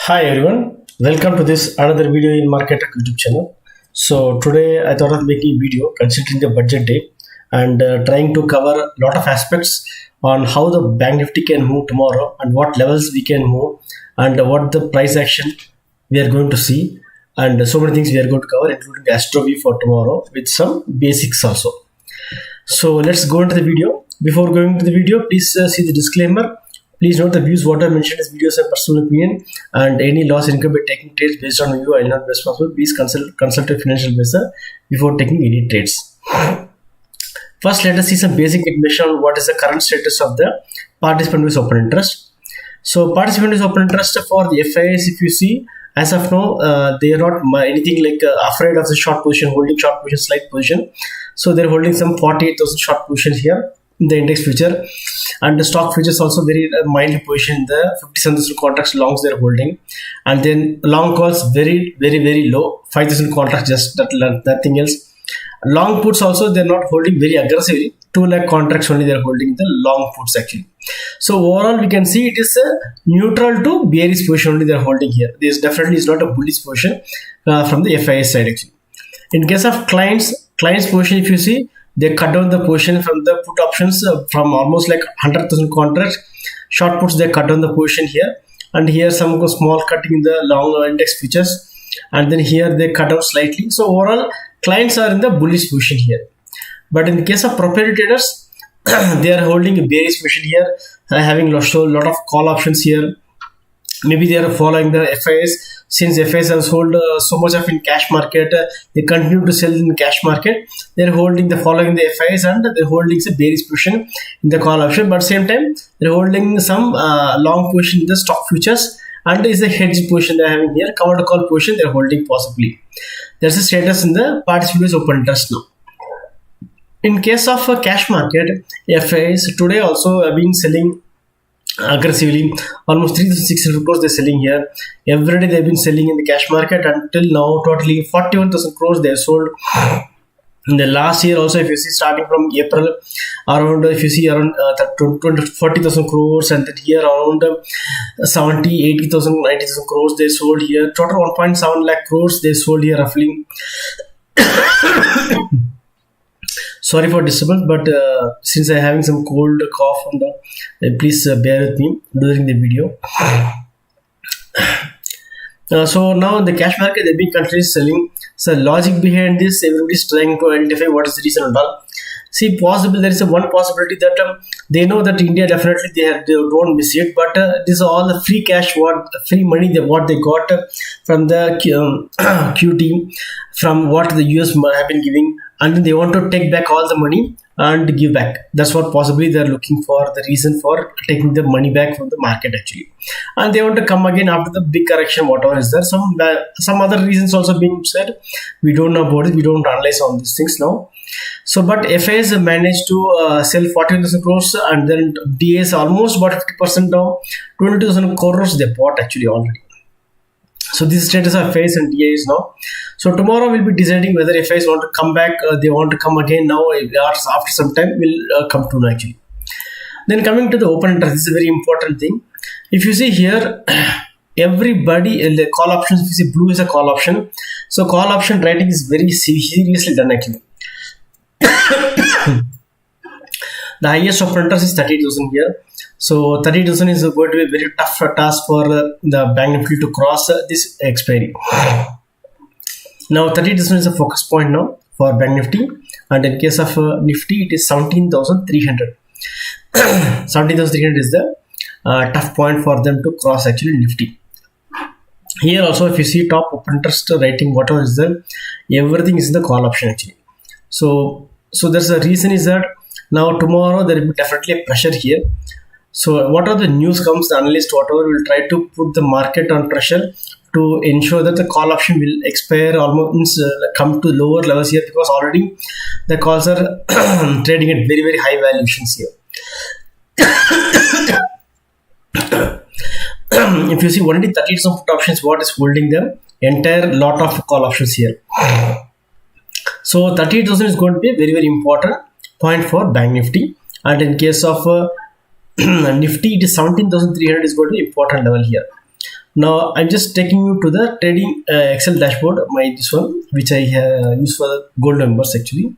Hi everyone, welcome to this another video in Market Tech YouTube channel. So today I thought of making a video considering the budget day and trying to cover a lot of aspects on how the Bank Nifty can move tomorrow and what levels we can move and what the price action we are going to see and so many things we are going to cover including the Astro for tomorrow with some basics also. So let's go into the video. Before going into the video, please see the disclaimer. Please note the views what I mentioned is videos and personal opinion, and any loss income by taking trades based on you, I will not be responsible. Please consult a financial advisor before taking any trades. First, let us see some basic information on what is the current status of the participant with open interest. So, participant with open interest for the FIs, if you see, as of now, they are not anything like afraid of the short position, holding short position, slight position. So, they are holding some 48,000 short positions here in the index future, and the stock futures also very mildly positioned. The 57,000 contracts longs they are holding, and then long calls very low, 5,000 contracts, just that, nothing else. Long puts also they are not holding very aggressively, 2 lakh contracts only they are holding the long puts actually. So overall we can see it is a neutral to bearish position only they are holding here. This definitely is not a bullish position from the FIS side actually. In case of clients position, if you see, they cut down the position from the put options from almost like 100,000 contracts. Short puts they cut down the position here, and here some small cutting in the long index futures, and then here they cut down slightly. So overall clients are in the bullish position here. But in the case of proprietary traders, they are holding a bearish position here, having a lot of call options here. Maybe they are following the FIS. Since FIS has hold so much of in cash market, they continue to sell in the cash market. They are holding the following the FIS, and they are holding a bearish position in the call option. But same time, they are holding some long position in the stock futures, and is a hedge position they are having here. Cover to call position they are holding possibly. There's a status in the participants open interest now. In case of cash market, FIS today also have been selling aggressively, almost 3,600 crores they're selling here. Every day they've been selling in the cash market until now. Totally 41,000 crores they sold in the last year. Also, if you see, starting from April, around if you see around 40,000 crores, and then here around 70, 80,000, 90,000 crores they sold here. Total 1.7 lakh crores they sold here roughly. Sorry for disturbance, but since I'm having some cold cough on the, please bear with me during the video. So now the cash market, they've been continuously selling. So logic behind this, everybody's trying to identify what is the reason and all. See, possible there is a one possibility that they know that India definitely they don't miss it, but this is all the free cash, free money what they got from the QT, from what the US have been giving, and then they want to take back all the money and give back. That's what possibly they're looking for, the reason for taking the money back from the market actually, and they want to come again after the big correction, whatever is there. Some other reasons also being said. We don't know about it. We don't analyze on these things now. So, but FIs managed to sell 14,000 crores, and then DAs almost about 50% down, 22,000 crores they bought actually already. So this status of FIs and DAs now. So tomorrow we'll be deciding whether FIs want to come back, they want to come again now, or after some time will come to actually. Then coming to the open interest, this is a very important thing. If you see here, everybody in the call options, if you see blue is a call option. So call option writing is very seriously done actually. The highest open interest is 30,000 here. So 30,000 is going to be a very tough task for the Bank Nifty to cross this expiry. Now 30,000 is a focus point now for Bank Nifty, and in case of Nifty it is 17,300. 17,300 is the tough point for them to cross actually Nifty. Here also if you see top open interest rating, whatever is there, everything is in the call option actually. So there's a reason is that now tomorrow there will be definitely a pressure here. So what are the news comes, the analyst whatever will try to put the market on pressure to ensure that the call option will expire, almost come to lower levels here, because already the calls are trading at very high valuations here. If you see only 30% put options, what is holding them? Entire lot of call options here. So 38,000 is going to be a very important point for Bank Nifty, and in case of Nifty, it is 17,300 is going to be important level here. Now I'm just taking you to the trading Excel dashboard, this one which I use for the gold members actually.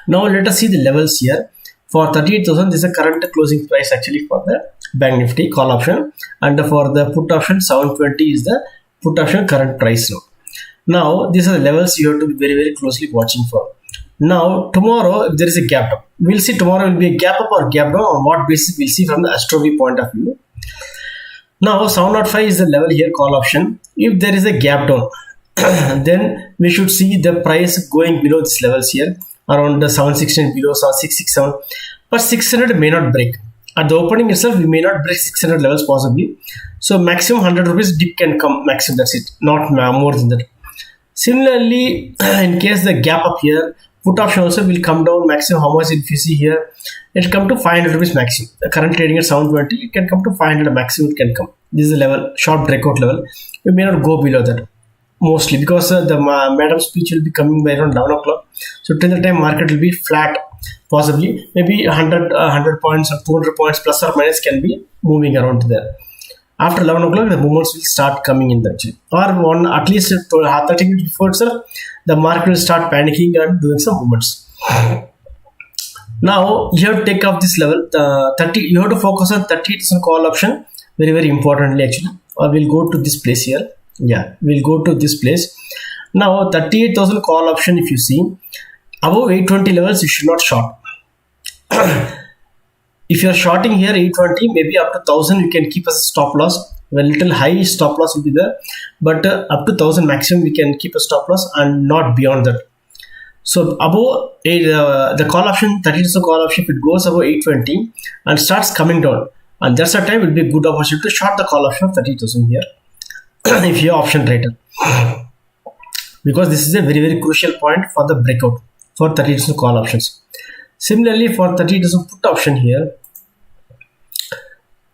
Now let us see the levels here. For 38,000, this is the current closing price actually for the Bank Nifty call option, and for the put option 720 is the put option current price now. Now these are the levels you have to be very closely watching for. Now tomorrow, if there is a gap up, we'll see tomorrow will be a gap up or gap down. On what basis we'll see from the Astro point of view. Now 705 is the level here, call option. If there is a gap down, then we should see the price going below these levels here, around the 716 below, so 667, but 600 may not break. At the opening itself, we may not break 600 levels possibly. So maximum 100 rupees dip can come, maximum, that's it, not more than that. Similarly, in case the gap up here, put option also will come down maximum. How much if you see here, it come to 500 rupees maximum. The current trading at 720, it can come to 500 maximum, it can come. This is the level, short breakout level. We may not go below that mostly because the madam speech will be coming by around 11 o'clock. So till the time market will be flat, possibly maybe 100 points or 200 points plus or minus can be moving around there. After 11 o'clock, the movements will start coming in actually, or at least 30 minutes before itself, the market will start panicking and doing some movements. Now you have to take off this level. You have to focus on 38,000 call option very importantly actually. Or we'll go to this place here. Yeah, we'll go to this place. Now 38,000 call option, if you see above 820 levels, you should not short. If you are shorting here 820, maybe up to 1000 you can keep as a stop loss. A little high stop loss will be there, but up to 1000 maximum we can keep a stop loss and not beyond that. So above the call option, 32 call option, if it goes above 820 and starts coming down, and that's the time it will be a good opportunity to short the call option of 30,000 here if you are option trader, because this is a very crucial point for the breakout for 30,000 call options. Similarly, for 30,000 put option here,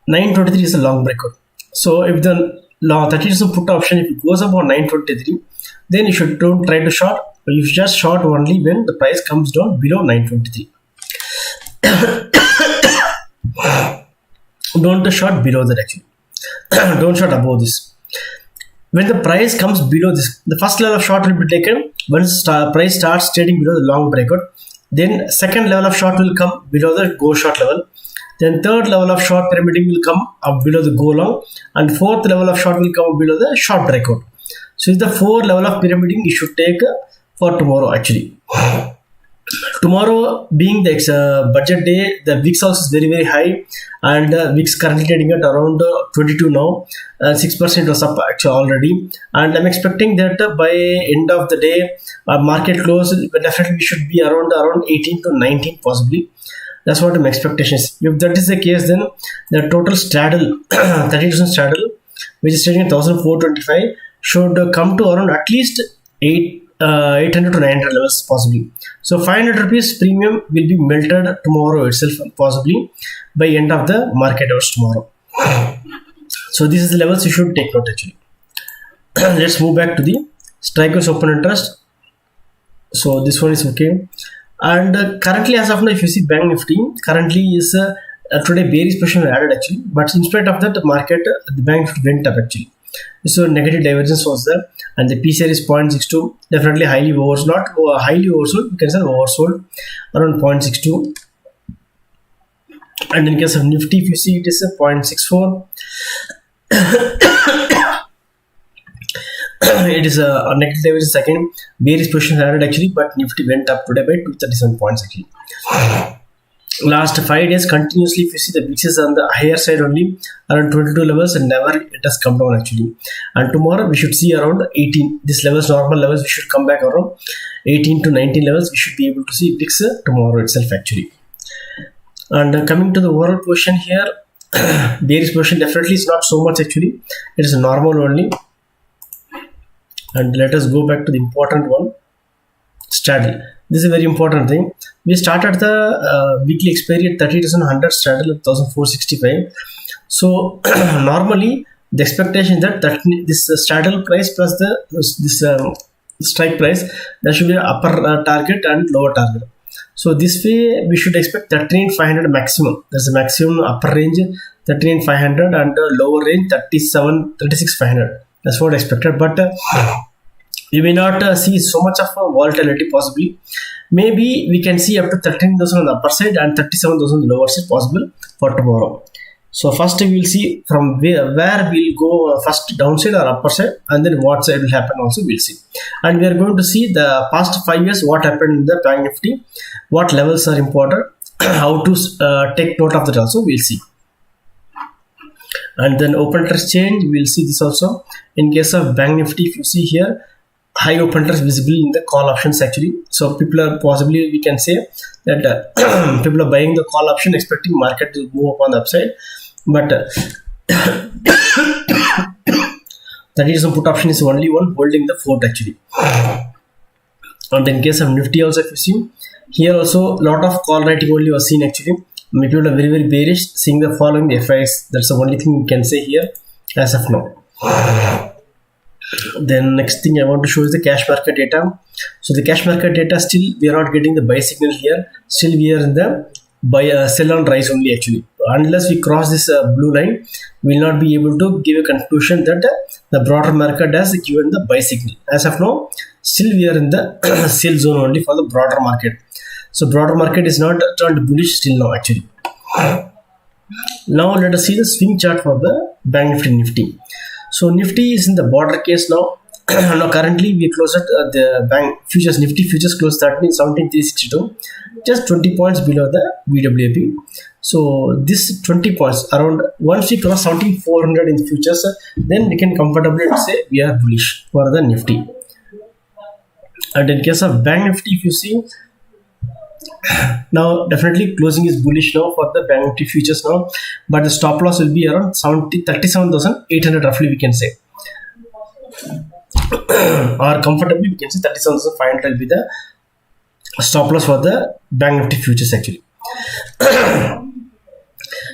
923 is a long breakout. So if the 30,000 put option, if it goes above 923, then you should don't try to short. You should just short only when the price comes down below 923. Don't short below that actually. Don't short above this. When the price comes below this, the first level of short will be taken once price starts trading below the long breakout. Then second level of short will come below the go short level. Then third level of short pyramiding will come up below the go long, and fourth level of short will come below the short breakout. So it's the 4 level of pyramiding you should take for tomorrow actually. Tomorrow being the budget day, the VIX also is very high, and VIX currently trading at around 22 now. 6% was up actually already, and I'm expecting that by end of the day, market close, definitely we should be around 18 to 19 possibly. That's what my expectation is. If that is the case, then the total straddle 30,000 straddle, which is trading at 1,425, should come to around at least 800 to 900 levels possibly. So 500 rupees premium will be melted tomorrow itself possibly by end of the market hours tomorrow. So this is the levels you should take note actually. Let's move back to the strikers open interest. So this one is okay, and currently as of now, if you see Bank Nifty currently is today bearish position added actually, but in spite of that market, the bank went up actually. So negative divergence was there, and the PCR is 0.62, definitely highly oversold, not highly oversold, you can say oversold, around 0.62. And in case of Nifty, if you see, it is a 0.64. It is a negative divergence again, bearish position added actually, but Nifty went up today by 237 points actually. Last 5 days continuously, if you see, the VIX is on the higher side only, around 22 levels, and never it has come down actually. And tomorrow we should see around 18. This levels, normal levels, we should come back around 18 to 19 levels. We should be able to see VIX tomorrow itself actually. And coming to the overall position here, bearish position definitely is not so much actually. It is normal only. And let us go back to the important one, straddle. This is a very important thing. We started the weekly expiry at 30,100, straddle at 1,465. So normally the expectation is that this straddle price plus this strike price, there should be an upper target and lower target. So this way we should expect 13,500 maximum. There's a maximum upper range 13,500 and lower range 36,500. That's what I expected, but you may not see so much of volatility possibly. Maybe we can see up to 13,000 on the upper side and 37,000 on the lower side possible for tomorrow. So first we will see from where we'll go, first downside or upper side, and then what side will happen also we'll see. And we are going to see the past 5 years what happened in the Bank Nifty, what levels are important, how to take note of that also we'll see. And then open interest change, we'll see this also. In case of Bank Nifty, if you see here, high open interest visible in the call options actually. So people are possibly, we can say that people are buying the call option expecting market to move up on the upside, but that is some put option is only one holding the fort actually. And in case of Nifty also, if you see here also lot of call writing only was seen actually. Many people are very bearish, seeing the following the FIs. That's the only thing we can say here as of now. Then next thing I want to show is the cash market data. So the cash market data, still we are not getting the buy signal here. Still we are in the buy sell on rise only actually. Unless we cross this blue line, we will not be able to give a conclusion that the broader market has given the buy signal. As of now, still we are in the sell zone only for the broader market. So broader market is not turned bullish still now actually. Now let us see the swing chart for the Bank Nifty. So Nifty is in the border case now. Now currently we closed at the bank futures, Nifty futures closed 17,362, just 20 points below the BWAP. So this 20 points around, once we cross 17,400 in the futures, then we can comfortably say we are bullish for the Nifty. And in case of Bank Nifty, if you see, now definitely closing is bullish now for the Bank Nifty futures now, but the stop loss will be around 37,800 roughly we can say. Or comfortably we can say 37,500 will be the stop loss for the Bank Nifty futures actually.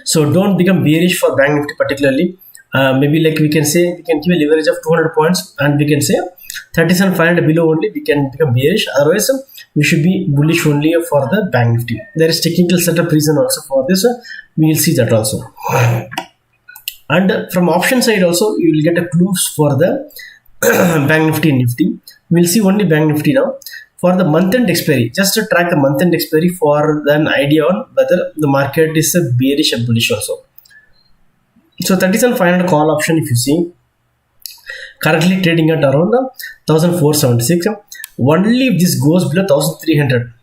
So don't become bearish for Bank Nifty particularly. Maybe like we can say we can give a leverage of 200 points and we can say 37,500 below only we can become bearish. Otherwise we should be bullish only for the Bank Nifty. There is technical setup reason also for this. We will see that also. And from option side also you will get a clues for the Bank Nifty and Nifty. We will see only Bank Nifty now. For the month-end expiry, just to track the month-end expiry for an idea on whether the market is a bearish or bullish also. So 37,500 call option if you see, currently trading at around 1,476. Only if this goes below 1,300.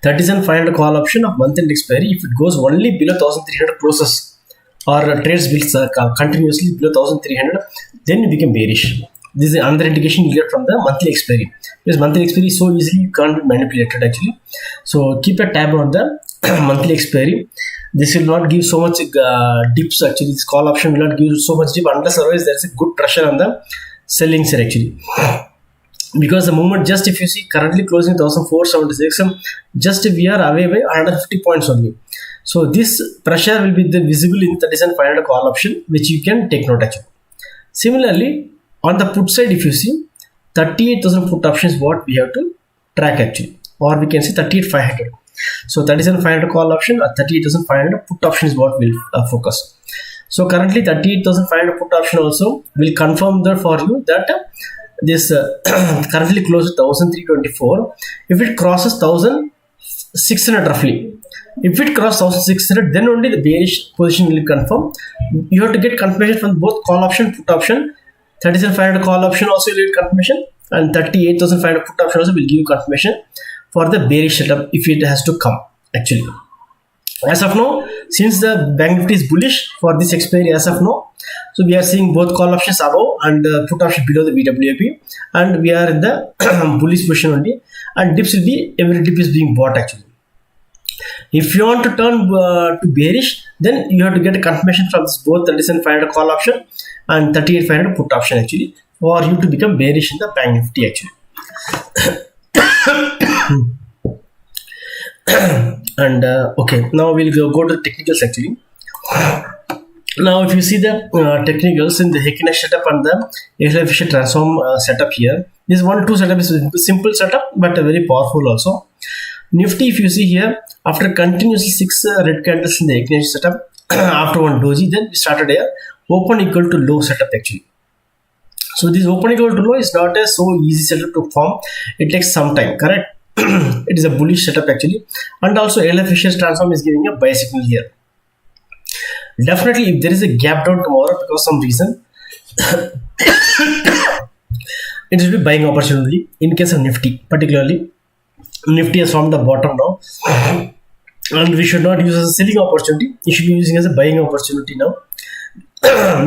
37,500 call option of month-end expiry, if it goes only below 1,300 closes or trades will continuously below 1,300, then you become bearish. This is another indication you get from the monthly expiry. Because monthly expiry is so easily you can't be manipulated actually. So keep a tab on the monthly expiry. This will not give so much dips actually. This call option will not give so much dip unless otherwise there is a good pressure on the selling side actually. Because the moment just if you see currently closing 1,476, just we are away by 150 points only. So this pressure will be visible in 37,500 call option, which you can take note actually. Similarly, on the put side, if you see 38,000 put options, what we have to track actually, or we can say 38,500. So 37,500 call option or 38,500 put option is what we'll focus. So currently 38,500 put option also will confirm that for you that this currently closed at 1,324. If it crosses 1,600 roughly, if it crosses 1,600, then only the bearish position will confirm. You have to get confirmation from both call option, put option. 37,500 call option also will get confirmation, and 38,500 put option also will give you confirmation for the bearish setup if it has to come actually. As of now, since the Bank Nifty is bullish for this expiry as of now, so we are seeing both call options above and put option below the BWAP, and we are in the bullish position only, and dips will be, every dip is being bought actually. If you want to turn to bearish, then you have to get a confirmation from this both 37,500 call option and 38,500 put option actually for you to become bearish in the Bank Nifty actually. And okay, now we'll go to the technicals actually. Now if you see the technicals in the Hekinesh setup and the XL Fisher transform setup here, this 1-2 setup is a simple setup but very powerful also. Nifty, if you see here, after continuously 6 red candles in the ignition setup, after one doji, then we started a open equal to low setup actually. So this open equal to low is not a so easy setup to form. It takes some time, correct? It is a bullish setup actually, and also LF Fisher's transform is giving a buy signal here. Definitely, if there is a gap down tomorrow because some reason, it will be buying opportunity. In case of Nifty, particularly, Nifty has formed the bottom now, and we should not use as a selling opportunity. We should be using as a buying opportunity now.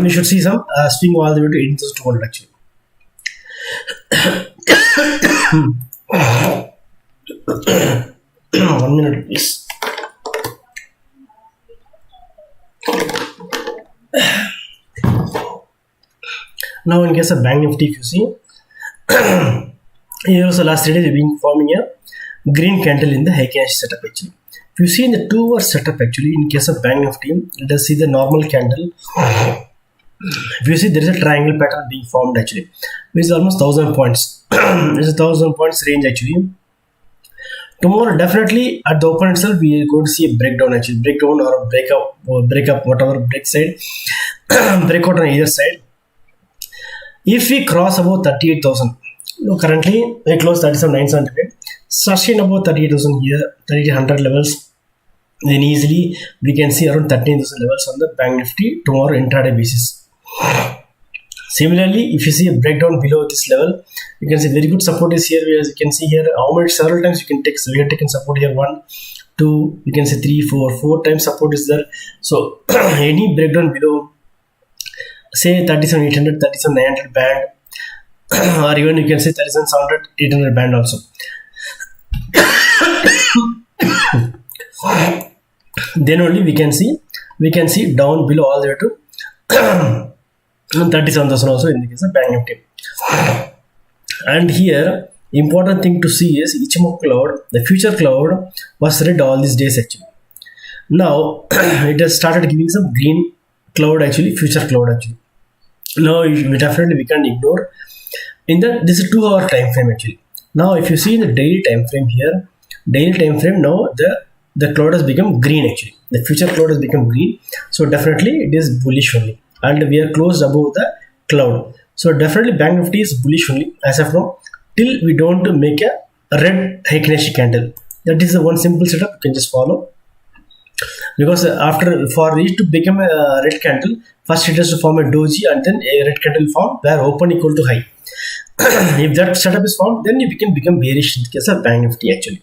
We should see some swing all the way to 18,200 actually. One minute, please. Now, in case of Bank Nifty, if you see, here also last 3 days we've been forming a green candle in the high cash setup actually. If you see in the 2 hour setup actually, in case of Bank Nifty, let us see the normal candle. If you see, there is a triangle pattern being formed actually, which is almost 1000 points. It's a 1000 points range actually. Tomorrow, definitely at the open itself, we are going to see a breakdown actually, breakdown or breakup, whatever, break side, breakout on either side. If we cross about 38,000, currently we close 37,978, sustain about 38,000 here, 3800 levels, then easily we can see around 13,000 levels on the Bank Nifty tomorrow intraday basis. Similarly, if you see a breakdown below this level, you can see very good support is here. As you can see here, how much several times you can take. So we have taken support here 1, 2, you can say 3, 4 times support is there. So any breakdown below, say 37,800, 37,900 band, or even you can say 37,700, 800 band also. Then only we can see down below all the way to 37,000 also in the case of Bank Nifty. And here, important thing to see is Ichimoku cloud, the future cloud was red all these days actually. Now it has started giving some green cloud actually, future cloud actually. Now we can't ignore. This is 2 hour time frame actually. Now if you see in the daily time frame here, now the cloud has become green actually. The future cloud has become green. So definitely it is bullish only. And we are closed above the cloud. So definitely Bank Nifty is bullish only as of now, till we don't make a red Heikineshi candle. That is the one simple setup you can just follow. Because for it to become a red candle, first it has to form a doji and then a red candle form where open equal to high. If that setup is formed, then you can become bearish in the case of Bank Nifty actually.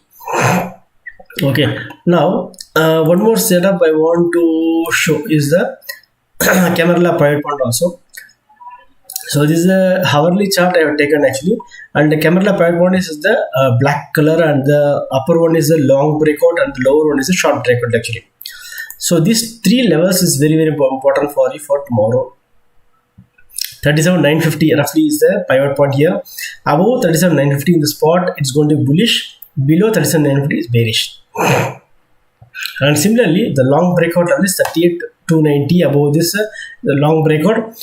Okay, now one more setup I want to show is the Camarilla pivot point also. So this is a hourly chart I have taken actually, and the Camarilla pivot point is the black color, and the upper one is the long breakout and the lower one is a short breakout actually. So these 3 levels is very important for you for tomorrow. 37,950 roughly is the pivot point here. Above 37,950 in the spot, it's going to be bullish. Below 37,950 is bearish. And similarly, the long breakout level is 38,290. Above this, the long breakout.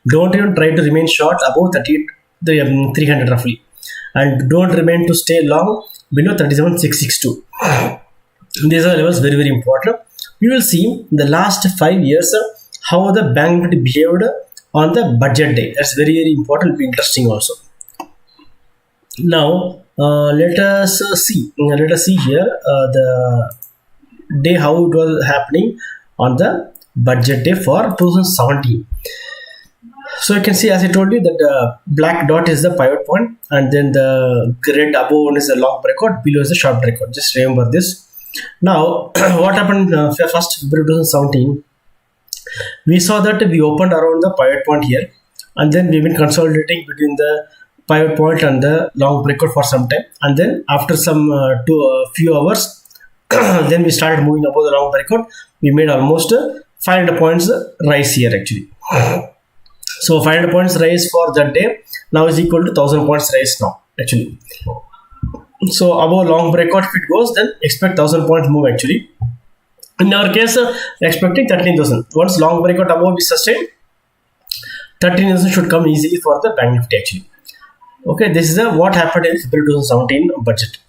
Don't even try to remain short above 38,300 roughly, and don't remain to stay long below 37,662. These are levels very important. We will see the last 5 years how the Bank Nifty behaved on the budget day. That's very important, be interesting also. Now let us see here the day how it was happening on the budget day for 2017. So you can see, as I told you, that the black dot is the pivot point, and then the red above one is the long breakout, below is the short breakout. Just remember this. Now what happened first February 2017, we saw that we opened around the pivot point here, and then we've been consolidating between the pivot point and the long breakout for some time, and then after some few hours then we started moving above the long breakout. We made almost 500 points rise here actually. So 500 points rise for that day now is equal to 1000 points rise now actually. So above long breakout, if it goes, then expect 1000 points move actually. In our case, expecting 13,000. Once long breakout above is sustained, 13,000 should come easily for the Bank Nifty actually. Okay, this is what happened in February 2017 budget.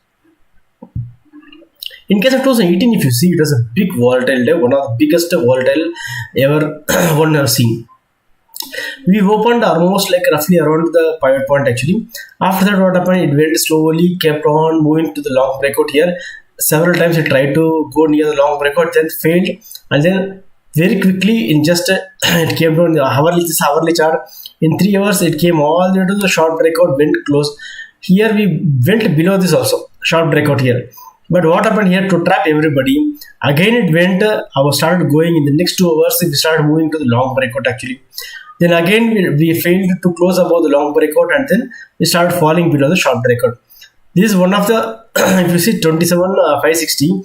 In case of 2018, if you see, it was a big volatile day, one of the biggest volatile ever one have seen. We opened almost like roughly around the pivot point actually. After that, what happened? It went slowly, kept on moving to the long breakout here. Several times it tried to go near the long breakout, then failed, and then very quickly in just it came down the hourly chart. In 3 hours, it came all the way to the short breakout, went close. Here we went below this also, short breakout here. But what happened here to trap everybody? Again, it went, started going in the next 2 hours. We started moving to the long breakout actually. Then again, we failed to close above the long breakout, and then we started falling below the short breakout. This is one of the, if you see 27,560,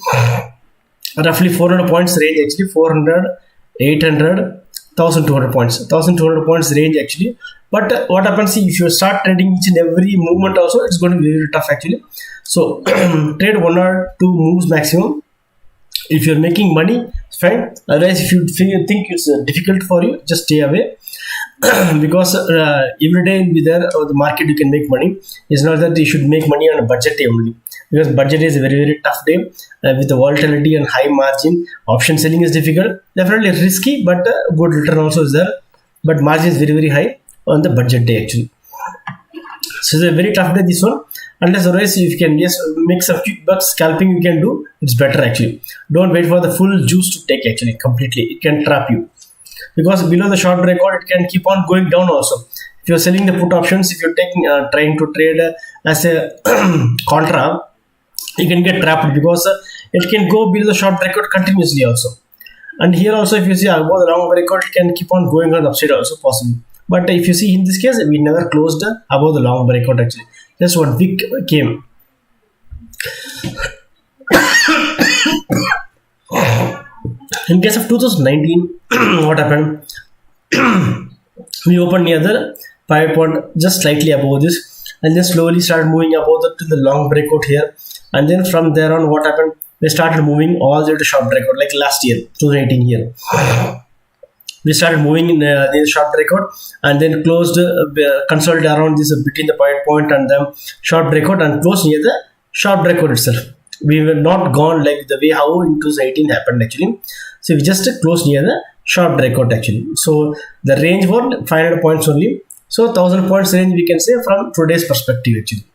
roughly 400 points range actually, 400, 800, 1200 points, 1200 points range actually. But what happens if you start trading each and every movement also, it's going to be very tough actually. So trade 1 or 2 moves maximum. If you're making money, fine. Otherwise, if you think it's difficult for you, just stay away. Because every day will be there, or the market you can make money. It's not that you should make money on a budget day only, because budget is a very, very tough day with the volatility and high margin. Option selling is difficult, definitely risky, but good return also is there. But margin is very, very high on the budget day actually. So it's a very tough day, this one. Unless otherwise if you can just make some quick bucks, scalping you can do, it's better actually. Don't wait for the full juice to take actually completely. It can trap you, because below the short breakout it can keep on going down also. If you're selling the put options, if you're taking trying to trade as a contra, you can get trapped, because it can go below the short breakout continuously also. And here also, if you see above the long breakout, it can keep on going on the upside also possible. But if you see in this case, we never closed above the long breakout actually. Just one wick came. In case of 2019, what happened? We opened near the pivot point, just slightly above this, and then slowly started moving above to the long breakout here. And then from there on, what happened? We started moving all the way to short breakout, like last year, 2018 here. We started moving in the short breakout, and then closed, consolidated around this between the pivot point and the short breakout, and closed near the short breakout itself. We were not gone like the way how in 2018 happened actually. So we just closed near the short breakout actually. So the range was 500 points only. So 1000 points range we can say from today's perspective actually.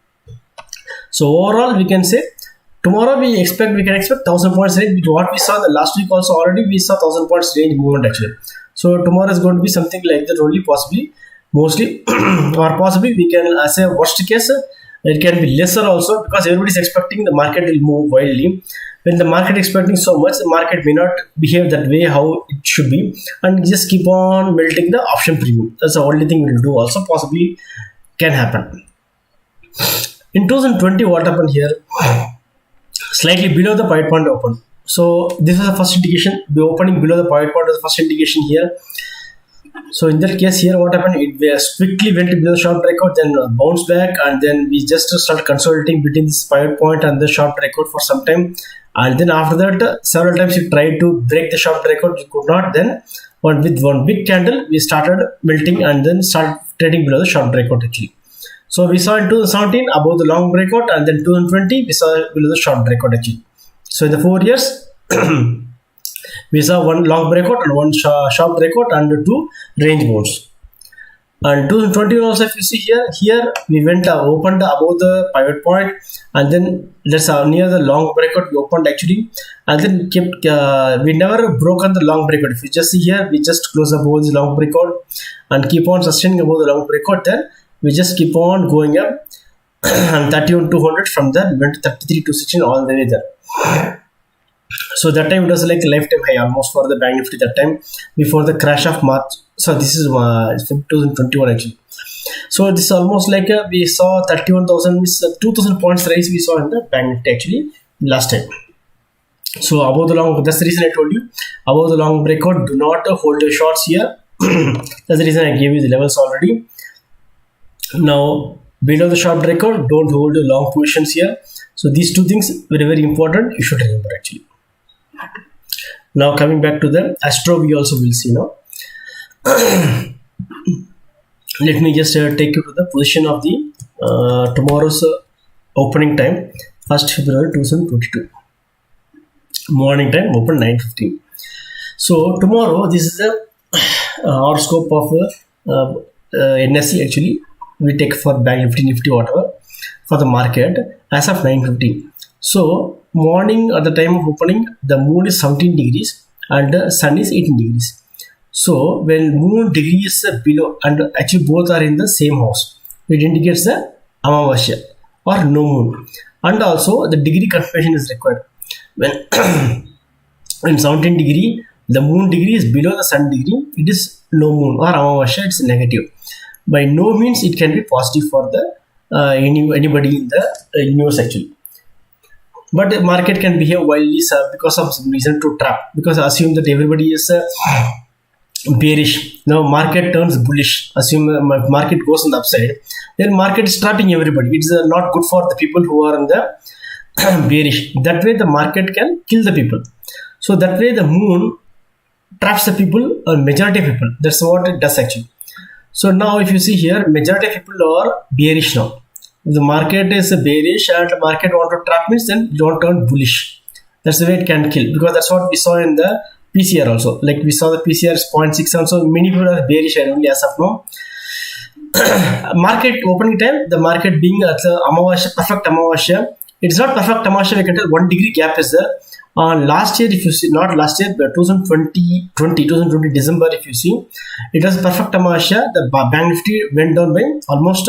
So overall we can say tomorrow we can expect 1000 points range. With what we saw the last week also, already we saw 1000 points range movement actually. So tomorrow is going to be something like that only, possibly, mostly, or possibly we can say worst case it can be lesser also, because everybody is expecting the market will move wildly. When the market is expecting so much, the market may not behave that way how it should be, and just keep on melting the option premium. That's the only thing we will do also, possibly can happen. In 2020, what happened here? Slightly below the pivot point open. So this is the first indication. The opening below the pivot point was the first indication here. So in that case here, what happened? It quickly went below the short breakout, then bounced back, and then we just start consolidating between this pivot point and the short breakout for some time. And then after that, several times we tried to break the short breakout, we could not. Then with one big candle, we started melting and then started trading below the short breakout actually. So we saw in 2017 above the long breakout, and then 2020 we saw below the short breakout actually. So in the 4 years, we saw one long breakout and one short breakout and 2 range bounds. And 2020 also, if you see here we went opened above the pivot point, and then that's near the long breakout we opened actually, and then kept we never broke on the long breakout. If you just see here, we just close above the long breakout and keep on sustaining above the long breakout. Then we just keep on going up and 31,200. From there we went to 33,216 all the way there. So that time it was like a lifetime high almost for the Bank Nifty that time, before the crash of March. So this is 2021 actually. So this is almost like we saw 31,000, 2,000 points rise we saw in the Bank Nifty actually last time. So above the long, that's the reason I told you, above the long breakout, do not hold your shorts here. That's the reason I gave you the levels already. Now below the short breakout, don't hold the long positions here. So these two things very, very important, you should remember actually. Now coming back to the Astro, we also will see now. Let me just take you to the position of the tomorrow's opening time 1st February 2022 morning time open 9:15. So tomorrow this is the horoscope of NSE actually we take for bank Nifty whatever for the market as of 9:15. So morning at the time of opening the moon is 17 degrees and the sun is 18 degrees. So when moon degree is below and actually both are in the same house, it indicates the Amavasya or no moon, and also the degree confirmation is required. When in 17 degree the moon degree is below the sun degree, it is no moon or Amavasya, it's negative. By no means it can be positive for the anybody in the universe actually. But the market can behave wildly because of some reason to trap, because assume that everybody is bearish. Now market turns bullish, assume market goes on the upside, then market is trapping everybody. It's not good for the people who are in the bearish. That way the market can kill the people. So that way the moon traps the people, or majority of people. That's what it does actually. So now if you see here, majority of people are bearish now. If the market is bearish and the market want to trap means, then don't turn bullish. That's the way it can kill, because that's what we saw in the PCR also. Like we saw the PCR is 0.6, so many people are bearish and only as of now. Market opening time, the market being at the Amavasya, perfect Amavasya. It's not perfect Amavasya, we can tell 1 degree gap is there. Last year, if you see, not last year, but 2020 December, if you see, it was perfect Amavasya. The bank Nifty went down by almost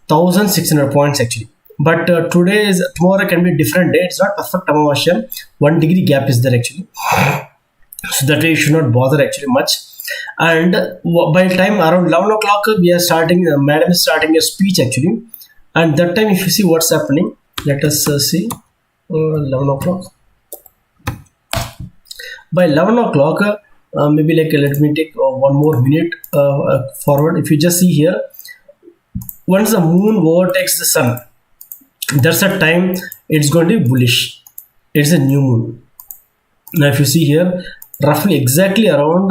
1,600 points actually. But tomorrow can be a different day. It's not perfect Amavasya. 1 degree gap is there actually. So that way you should not bother actually much. And by the time around 11 o'clock, we are starting, madam is starting a speech actually. And that time, if you see what's happening, let us see 11 o'clock. By 11 o'clock, maybe like let me take one more minute forward. If you just see here, once the moon overtakes the sun, that's a time it's going to be bullish. It's a new moon. Now if you see here, roughly exactly around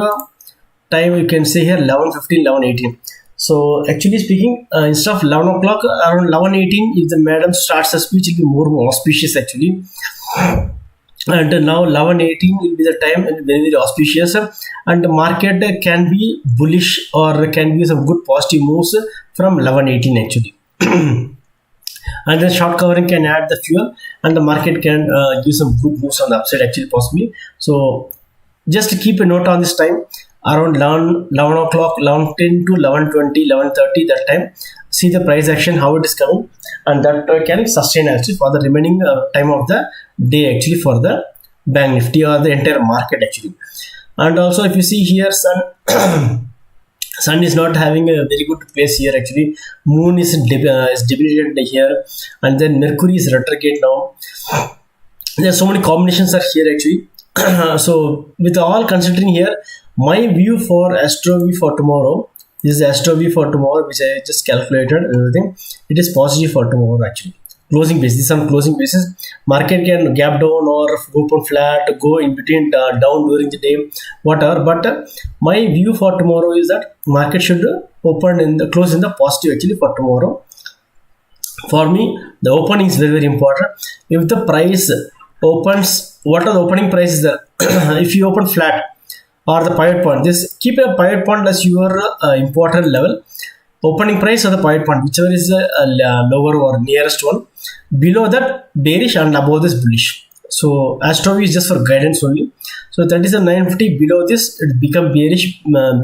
time, you can say here 11:15, 11:18. So actually speaking, instead of 11 o'clock, around 11:18, if the madam starts a speech, it will be more auspicious actually. And now 11:18 will be the time, and very, very auspicious, and the market can be bullish or can be some good positive moves from 11:18 actually. And then short covering can add the fuel, and the market can give some good moves on the upside actually possibly. So just keep a note on this time, around 11 o'clock, 11:10 to 11:20, 11:30, that time, see the price action, how it is coming, and that can sustain actually for the remaining time of the day actually for the bank Nifty or the entire market actually. And also if you see here, sun is not having a very good place here actually. Moon is debilitated here, and then Mercury is retrograde now. There are so many combinations are here actually. So with all considering here, my view for Astro view for tomorrow, this is the Astro view for tomorrow, which I just calculated and everything. It is positive for tomorrow actually. Closing basis, this is on closing basis. Market can gap down or open flat, go in between down during the day, whatever. But my view for tomorrow is that market should close in the positive actually for tomorrow. For me, the opening is very, very important. If the price opens, what are the opening prices there? If you open flat or the pivot point, this keep a pivot point as your important level. Opening price or the pivot point, whichever is lower or nearest one. Below that bearish and above this bullish. So Astro is just for guidance only. So that is the 950. Below this it become bearish,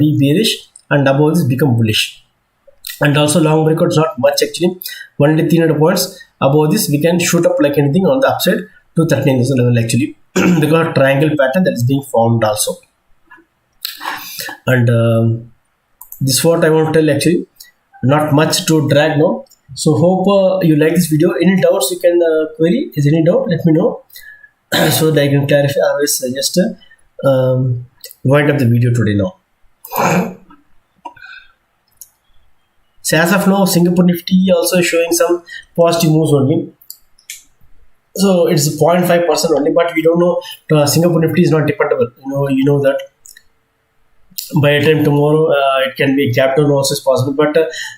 be bearish, and above this become bullish. And also long breakout is not much actually. Only 300 points. Above this we can shoot up like anything on the upside to 13,000 level actually. Because triangle pattern that is being formed also. And this is what I want to tell actually. Not much to drag now. So hope you like this video. Any doubts you can query. Is any doubt, let me know so that I can clarify. I always just wind up the video today now. So as of now, Singapore Nifty also showing some positive moves only. So it's 0.5% only, but we don't know. Singapore Nifty is not dependable. You know that. by the time tomorrow it can be gap down also is possible, but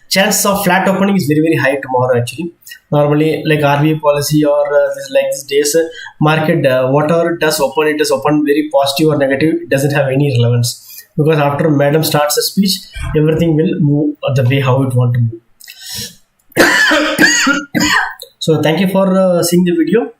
chance of flat opening is very high tomorrow actually. Normally like RBI policy or these days market whatever it does open, it is open very positive or negative, it doesn't have any relevance, because after madam starts a speech everything will move the way how it want to move. So thank you for seeing the video.